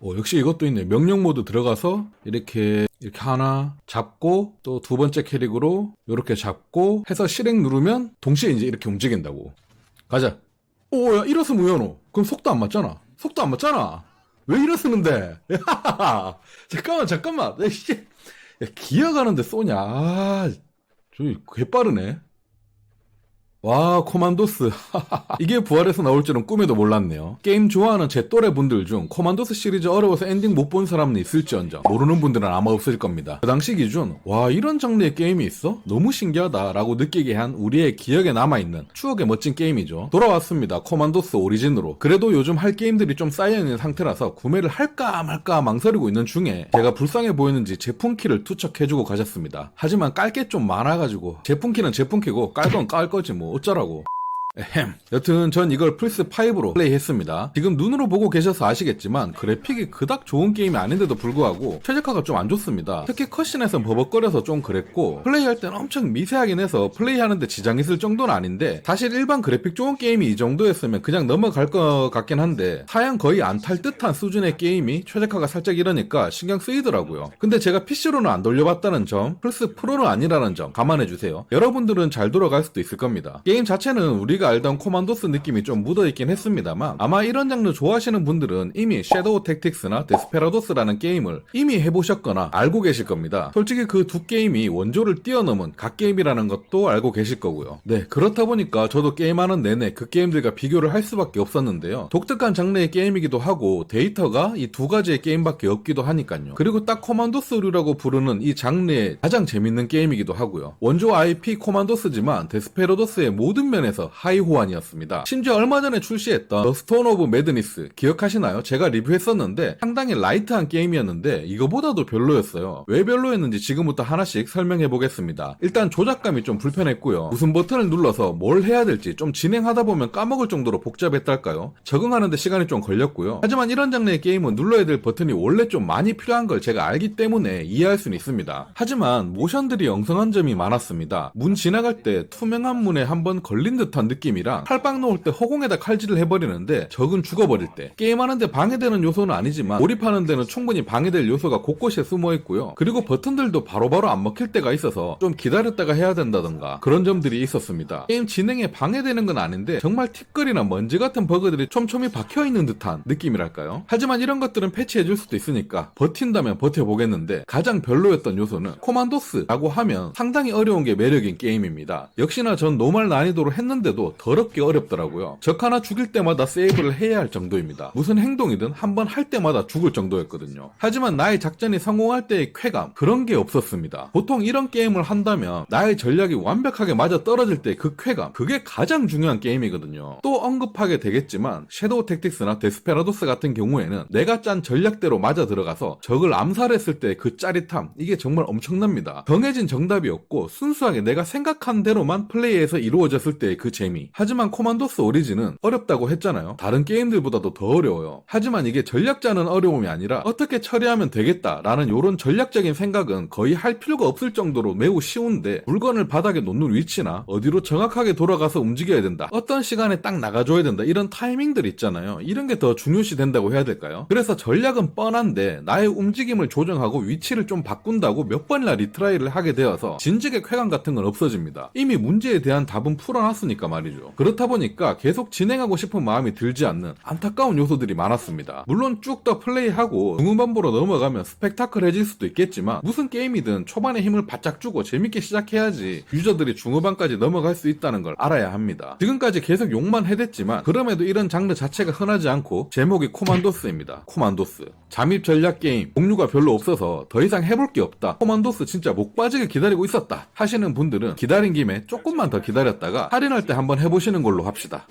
역시 이것도 있네. 명령 모드 들어가서 이렇게 하나 잡고 또 두 번째 캐릭으로 이렇게 잡고 해서 실행 누르면 동시에 이제 이렇게 움직인다고. 가자. 야, 이러스 무연호. 그럼 속도 안 맞잖아. 속도 안 맞잖아. 왜 이러쓰는데? 잠깐만. 야, 기어가는데 쏘냐. 저기 개빠르네. 와, 코만도스. 이게 부활해서 나올 줄은 꿈에도 몰랐네요. 게임 좋아하는 제 또래 분들 중 코만도스 시리즈 어려워서 엔딩 못 본 사람은 있을지언정 모르는 분들은 아마 없을 겁니다. 그 당시 기준 와, 이런 장르의 게임이 있어? 너무 신기하다 라고 느끼게 한 우리의 기억에 남아있는 추억의 멋진 게임이죠. 돌아왔습니다. 코만도스 오리진으로. 그래도 요즘 할 게임들이 좀 쌓여있는 상태라서 구매를 할까 말까 망설이고 있는 중에 제가 불쌍해 보이는지 제품키를 투척해주고 가셨습니다. 하지만 깔 게 좀 많아가지고 제품키는 제품키고 깔 건 깔 거지 뭐 어쩌라고. 여튼 전 이걸 플스5로 플레이했습니다. 지금 눈으로 보고 계셔서 아시겠지만 그래픽이 그닥 좋은 게임이 아닌데도 불구하고 최적화가 좀 안 좋습니다. 특히 컷신에선 버벅거려서 좀 그랬고 플레이할 땐 엄청 미세하긴 해서 플레이하는데 지장이 있을 정도는 아닌데 사실 일반 그래픽 좋은 게임이 이 정도였으면 그냥 넘어갈 것 같긴 한데 사양 거의 안 탈 듯한 수준의 게임이 최적화가 살짝 이러니까 신경 쓰이더라고요. 근데 제가 PC로는 안 돌려봤다는 점, 플스 프로는 아니라는 점 감안해주세요. 여러분들은 잘 돌아갈 수도 있을 겁니다. 게임 자체는 우리가 알던 코만도스 느낌이 좀 묻어있긴 했습니다만 아마 이런 장르 좋아하시는 분들은 이미 섀도우 택틱스나 데스페라도스라는 게임을 이미 해보셨거나 알고 계실 겁니다. 솔직히 그 두 게임이 원조를 뛰어넘은 갓게임이라는 것도 알고 계실 거고요. 네, 그렇다 보니까 저도 게임하는 내내 그 게임들과 비교를 할 수밖에 없었는데요. 독특한 장르의 게임이기도 하고 데이터가 이 두 가지의 게임밖에 없기도 하니까요. 그리고 딱 코만도스류라고 부르는 이 장르의 가장 재밌는 게임이기도 하고요. 원조 IP 코만도스지만 데스페라도스의 모든 면에서 하이 호환이었습니다. 심지어 얼마 전에 출시했던 더 스톤 오브 매드니스 기억하시나요? 제가 리뷰했었는데 상당히 라이트한 게임이었는데 이거보다도 별로였어요. 왜 별로였는지 지금부터 하나씩 설명해 보겠습니다. 일단 조작감이 좀 불편했고요. 무슨 버튼을 눌러서 뭘 해야 될지 좀 진행하다 보면 까먹을 정도로 복잡했달까요? 적응하는데 시간이 좀 걸렸고요. 하지만 이런 장르의 게임은 눌러야 될 버튼이 원래 좀 많이 필요한 걸 제가 알기 때문에 이해할 수는 있습니다. 하지만 모션들이 엉성한 점이 많았습니다. 문 지나갈 때 투명한 문에 한번 걸린 듯한 느낌이랑 칼빵 놓을 때 허공에다 칼질을 해버리는데 적은 죽어버릴 때 게임하는데 방해되는 요소는 아니지만 몰입하는 데는 충분히 방해될 요소가 곳곳에 숨어있고요. 그리고 버튼들도 바로바로 안 먹힐 때가 있어서 좀 기다렸다가 해야 된다던가 그런 점들이 있었습니다. 게임 진행에 방해되는 건 아닌데 정말 티끌이나 먼지 같은 버그들이 촘촘히 박혀있는 듯한 느낌이랄까요? 하지만 이런 것들은 패치해줄 수도 있으니까 버틴다면 버텨보겠는데 가장 별로였던 요소는 코만도스라고 하면 상당히 어려운 게 매력인 게임입니다. 역시나 전 노멀 난이도로 했는데도 더럽게 어렵더라고요. 적 하나 죽일 때마다 세이브를 해야 할 정도입니다. 무슨 행동이든 한번 할 때마다 죽을 정도였거든요. 하지만 나의 작전이 성공할 때의 쾌감 그런 게 없었습니다. 보통 이런 게임을 한다면 나의 전략이 완벽하게 맞아 떨어질 때 그 쾌감 그게 가장 중요한 게임이거든요. 또 언급하게 되겠지만 섀도우 택틱스나 데스페라도스 같은 경우에는 내가 짠 전략대로 맞아 들어가서 적을 암살했을 때 그 짜릿함 이게 정말 엄청납니다. 정해진 정답이 없고 순수하게 내가 생각한 대로만 플레이해서 이루어졌을 때의 그 재미. 하지만 코만도스 오리진은 어렵다고 했잖아요. 다른 게임들보다도 더 어려워요. 하지만 이게 전략 짜는 어려움이 아니라 어떻게 처리하면 되겠다라는 요런 전략적인 생각은 거의 할 필요가 없을 정도로 매우 쉬운데 물건을 바닥에 놓는 위치나 어디로 정확하게 돌아가서 움직여야 된다. 어떤 시간에 딱 나가줘야 된다. 이런 타이밍들 있잖아요. 이런 게 더 중요시 된다고 해야 될까요? 그래서 전략은 뻔한데 나의 움직임을 조정하고 위치를 좀 바꾼다고 몇 번이나 리트라이를 하게 되어서 진즉의 쾌감 같은 건 없어집니다. 이미 문제에 대한 답은 풀어놨으니까 말이죠. 그렇다 보니까 계속 진행하고 싶은 마음이 들지 않는 안타까운 요소들이 많았습니다. 물론 쭉 더 플레이하고 중후반부로 넘어가면 스펙타클해질 수도 있겠지만 무슨 게임이든 초반에 힘을 바짝 주고 재밌게 시작해야지 유저들이 중후반까지 넘어갈 수 있다는 걸 알아야 합니다. 지금까지 계속 욕만 해댔지만 그럼에도 이런 장르 자체가 흔하지 않고 제목이 코만도스입니다. 코만도스 잠입 전략 게임 종류가 별로 없어서 더 이상 해볼 게 없다. 코만도스 진짜 목 빠지게 기다리고 있었다 하시는 분들은 기다린 김에 조금만 더 기다렸다가 할인할 때 한번 해보시는 걸로 합시다.